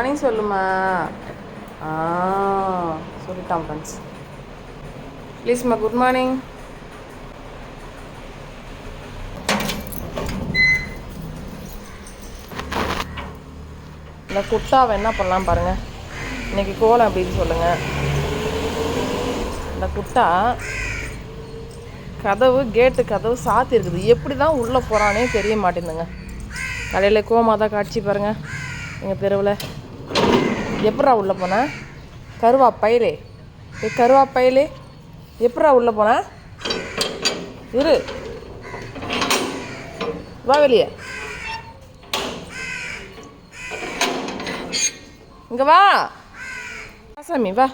Morning சொல்லுமா. சொல்லிட்டான் friends. ப்ளீஸ்மா குட் மார்னிங். இந்த குட்டாவை என்ன பண்ணலாம் பாருங்கள். இன்றைக்கி கோலம் அப்படின்னு சொல்லுங்கள். இந்த குட்டா கேட்டு கதவு சாத்தி இருக்குது. எப்படி தான் உள்ளே போகிறானே தெரிய மாட்டேங்குதுங்க. கடையில் கோமாதான் காட்சி பாருங்கள். எங்கள் தெருவில் எப்படா உள்ளே போனேன்? கருவாப்பையிலே கருவாப்பையிலே எப்படா உள்ளே போனேன்? இரு, வா வெளியே, இங்கே வா சாமி, வா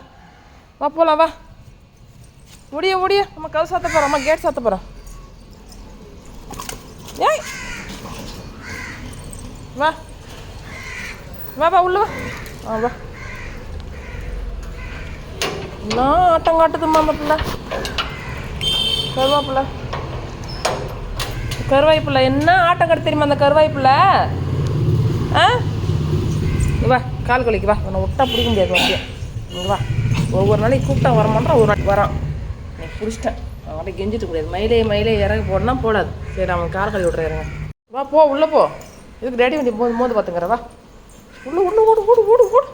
வா போகலாம், வா முடிய நம்ம கதவு சாத்த போகிறோம். அம்மா கேட் சாத்த போகிறோம். ஏய் வா வா வா உள்ள வா. வா நான் ஆட்டம் காட்டுதும்மா அந்த பிள்ளை. கருவாய்ப்பிள்ளை என்ன ஆட்டம் காட்டு தெரியுமா அந்த கருவாய்ப்பிள்ளை? வா கால் கொலிக்கு வா. உன்னை விட்டா பிடிக்க முடியாது. வண்டியை இங்கே வா. ஒவ்வொரு நாளைக்கு கூப்பிட்டா வரமாட்டான். ஒரு நாளைக்கு வரான். நீ பிடிச்சிட்டேன். அவன்கிட்ட கெஞ்சிட்டு கூடாது. மயிலே இறங்க போடனா போடாது. சரி அவன் கார் கழுவி விட்றாருங்க. வா போ உள்ளே போ. இதுக்கு டேடி வண்டி மோது பார்த்துக்கிறேன். வா உள்ள ஓடு.